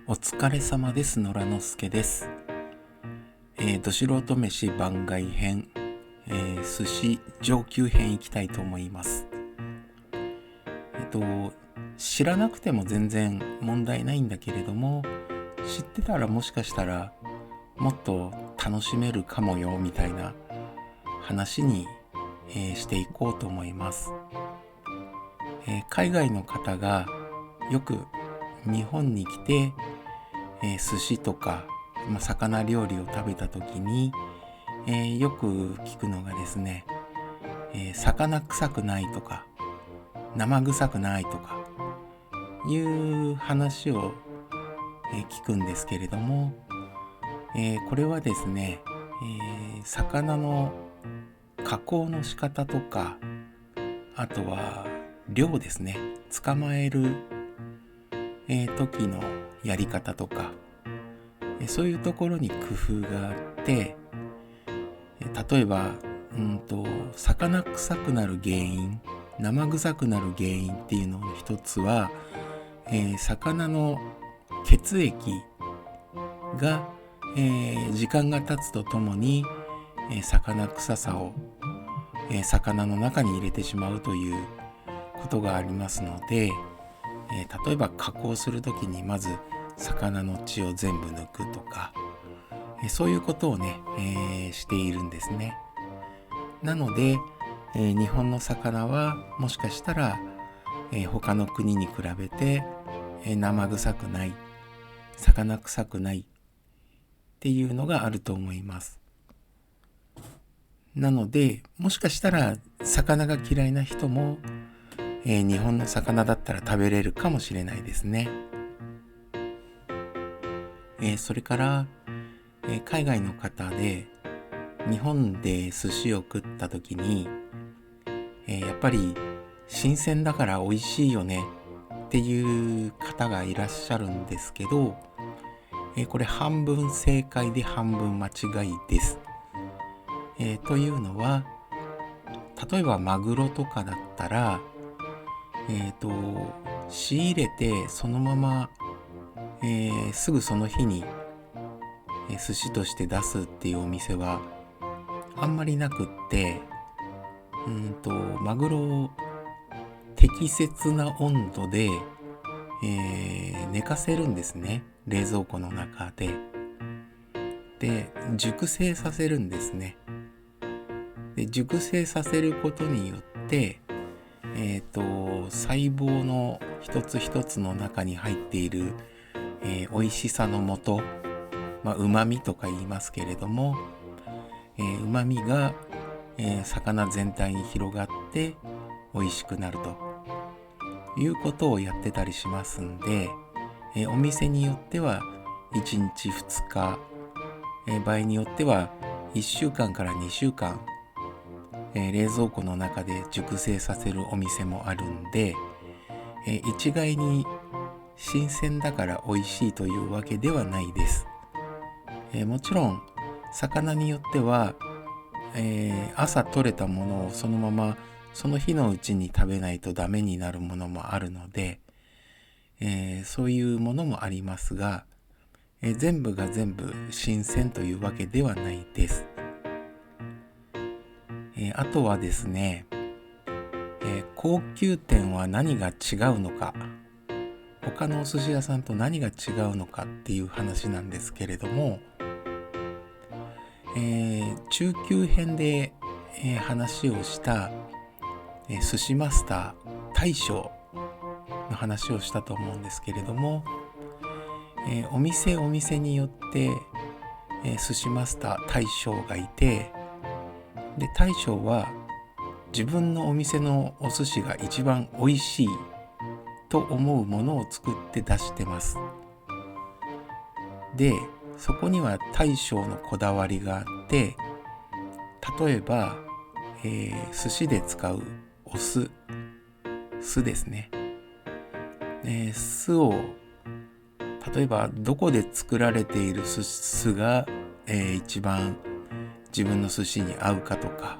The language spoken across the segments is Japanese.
お疲れ様です。野良之助です。ど素人飯番外編、寿司上級編いきたいと思います。知らなくても全然問題ないんだけれども、知ってたらもしかしたらもっと楽しめるかもよみたいな話に、していこうと思います。海外の方がよく日本に来て、寿司とか、魚料理を食べた時に、よく聞くのがですね、魚臭くないとか生臭くないとかいう話を、聞くんですけれども、これはですね、魚の加工の仕方とか、あとは漁ですね、捕まえる、時のやり方とか、そういうところに工夫があって、例えば魚臭くなる原因、生臭くなる原因っていうのの一つは、魚の血液が、時間が経つとともに、魚臭さを、魚の中に入れてしまうということがありますので、例えば加工するときにまず魚の血を全部抜くとか、そういうことをね、しているんですね。なので、日本の魚はもしかしたら、他の国に比べて、生臭くない、魚臭くないっていうのがあると思います。なので、もしかしたら魚が嫌いな人も、日本の魚だったら食べれるかもしれないですね。それから、海外の方で日本で寿司を食った時に、やっぱり新鮮だから美味しいよねっていう方がいらっしゃるんですけど、これ半分正解で半分間違いです。というのは、例えばマグロとかだったら、仕入れてそのまま、すぐその日に、寿司として出すっていうお店はあんまりなくって、マグロを適切な温度で、寝かせるんですね、冷蔵庫の中で。で、熟成させるんですね。で、熟成させることによって、細胞の一つ一つの中に入っている、美味しさの素、旨味とか言いますけれども、旨味が、魚全体に広がって美味しくなるということをやってたりしますんで、お店によっては1日2日、場合によっては1週間から2週間、冷蔵庫の中で熟成させるお店もあるんで、一概に新鮮だから美味しいというわけではないです。もちろん魚によっては、朝取れたものをそのままその日のうちに食べないとダメになるものもあるので、そういうものもありますが、全部が全部新鮮というわけではないです。あとはですね、高級店は何が違うのか、他のお寿司屋さんと何が違うのかっていう話なんですけれども、中級編で、話をした、寿司マスター大将の話をしたと思うんですけれども、お店お店によって、寿司マスター大将がいて、で大将は自分のお店のお寿司が一番美味しいと思うものを作って出してます。で、そこには大将のこだわりがあって、例えば、寿司で使うお酢ですね、酢を例えばどこで作られている酢が、一番自分の寿司に合うかとか、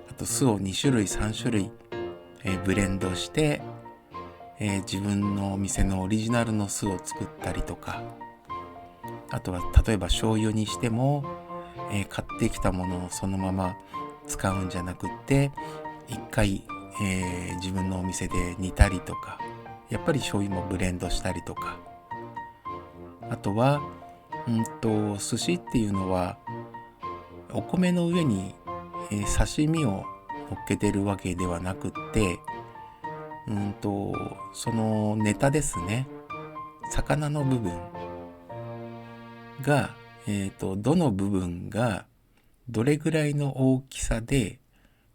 あと酢を2種類3種類、ブレンドして、自分のお店のオリジナルの酢を作ったりとか、あとは例えば醤油にしても、買ってきたものをそのまま使うんじゃなくって一回、自分のお店で煮たりとか、やっぱり醤油もブレンドしたりとか、あとは寿司っていうのはお米の上に、刺身を乗っけてるわけではなくって、そのネタですね、魚の部分が、どの部分がどれぐらいの大きさで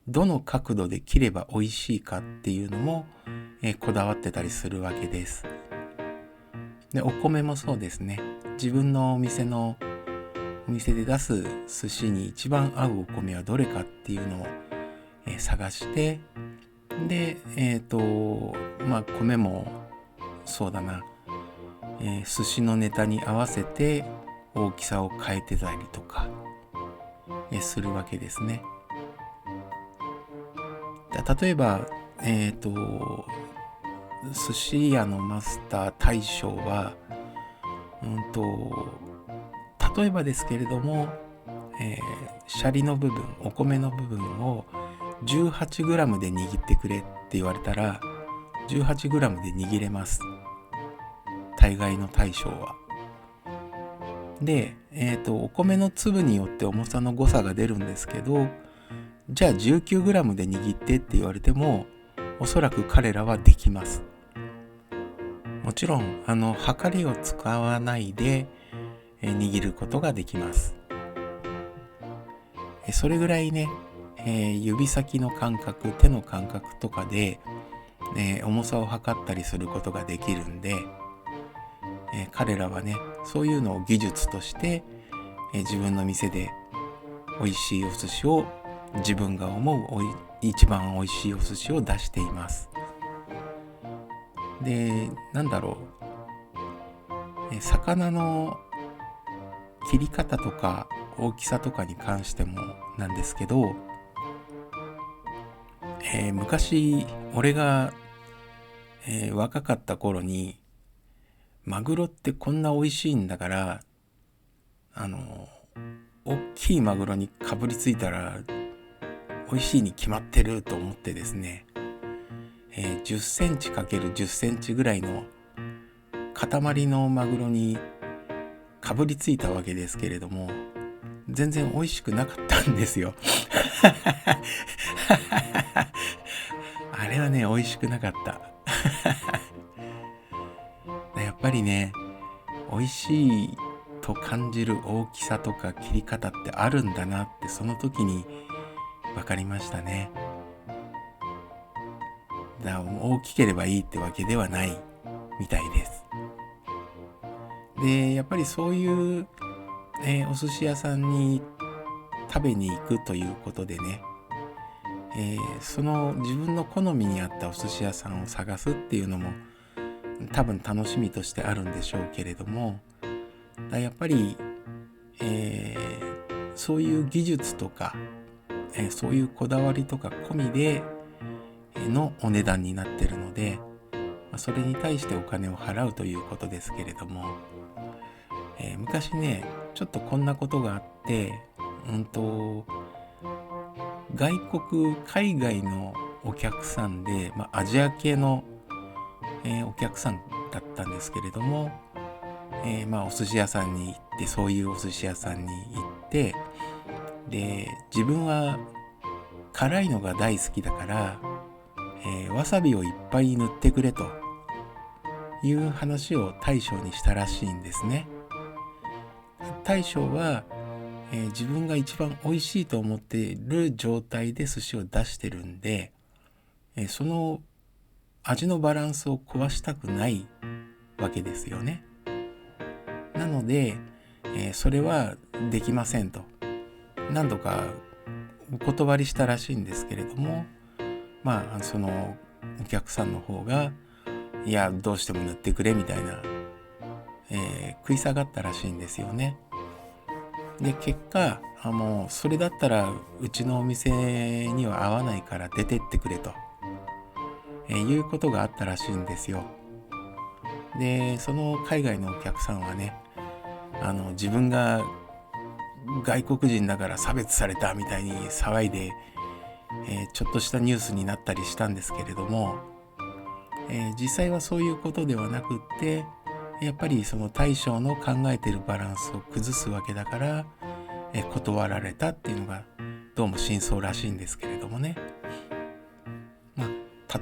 どの角度で切れば美味しいかっていうのも、こだわってたりするわけです。で、お米もそうですね。自分のお店で出す寿司に一番合うお米はどれかっていうのを、探して、で、米もそうだな、寿司のネタに合わせて大きさを変えてたりとか、するわけですね。例えば、寿司屋のマスター大将は、例えばですけれども、シャリの部分、お米の部分を 18g で握ってくれって言われたら 18g で握れます。大概の大将は。で、お米の粒によって重さの誤差が出るんですけど、じゃあ 19g で握ってって言われてもおそらく彼らはできます。もちろん測りを使わないで握ることができます。それぐらいね、指先の感覚、手の感覚とかで、重さを測ったりすることができるんで、彼らはね、そういうのを技術として、自分の店で美味しいお寿司を、自分が思う一番美味しいお寿司を出しています。で、魚の切り方とか大きさとかに関してもなんですけど、昔俺が、若かった頃にマグロってこんな美味しいんだから、大きいマグロにかぶりついたら美味しいに決まってると思ってですね、10センチ ×10 センチぐらいの塊のマグロにかぶりついたわけですけれども、全然美味しくなかったんですよ。あれはね、美味しくなかった。やっぱりね、美味しいと感じる大きさとか切り方ってあるんだなってその時に分かりましたね。だから大きければいいってわけではないみたいです。で、やっぱりそういう、お寿司屋さんに食べに行くということでね、その自分の好みに合ったお寿司屋さんを探すっていうのも多分楽しみとしてあるんでしょうけれども、やっぱり、そういう技術とか、そういうこだわりとか込みでのお値段になってるので、それに対してお金を払うということですけれども、昔ね、ちょっとこんなことがあって、海外のお客さんで、アジア系の、お客さんだったんですけれども、お寿司屋さんに行って、そういうお寿司屋さんに行って、で、自分は辛いのが大好きだから、わさびをいっぱい塗ってくれという話を大将にしたらしいんですね。大将は、自分が一番美味しいと思っている状態で寿司を出してるんで、その味のバランスを壊したくないわけですよね。なので、それはできませんと何度かお断りしたらしいんですけれども、そのお客さんの方がいやどうしても塗ってくれみたいな、食い下がったらしいんですよね。で、結果もうそれだったらうちのお店には合わないから出てってくれと、いうことがあったらしいんですよ。で、その海外のお客さんはね、自分が外国人だから差別されたみたいに騒いで、ちょっとしたニュースになったりしたんですけれども、実際はそういうことではなくって、やっぱりその大将の考えているバランスを崩すわけだから、断られたっていうのがどうも真相らしいんですけれどもね。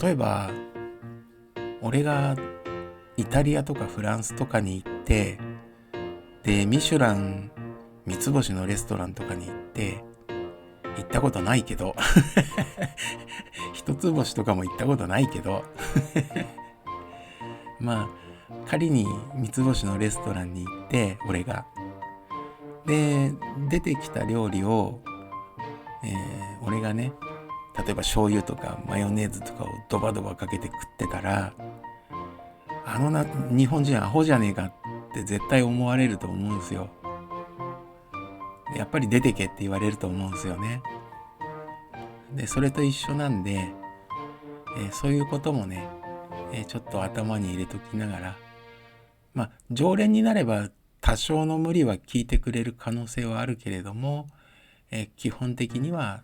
例えば俺がイタリアとかフランスとかに行って、でミシュラン三つ星のレストランとかに行ったことないけど一つ星とかも行ったことないけど仮に三つ星のレストランに行って、俺がで出てきた料理を、俺がね、例えば醤油とかマヨネーズとかをドバドバかけて食ってたら、日本人アホじゃねえかって絶対思われると思うんですよ。やっぱり出てけって言われると思うんですよね。でそれと一緒なんで、そういうこともね、ちょっと頭に入れときながら、常連になれば多少の無理は聞いてくれる可能性はあるけれども、基本的には、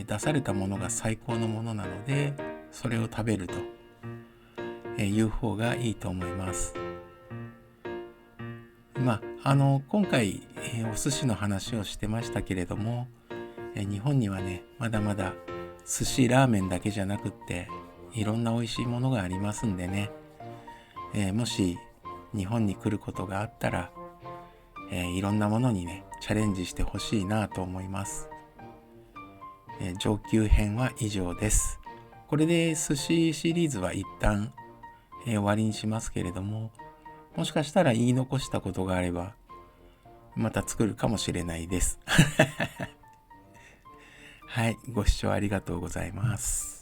出されたものが最高のものなので、それを食べるという方がいいと思います。今回、お寿司の話をしてましたけれども、日本にはね、まだまだ寿司ラーメンだけじゃなくっていろんな美味しいものがありますんでね、もし日本に来ることがあったら、いろんなものにねチャレンジしてほしいなと思います。上級編は以上です。これで寿司シリーズは一旦、終わりにしますけれども、もしかしたら言い残したことがあればまた作るかもしれないですはい、ご視聴ありがとうございます。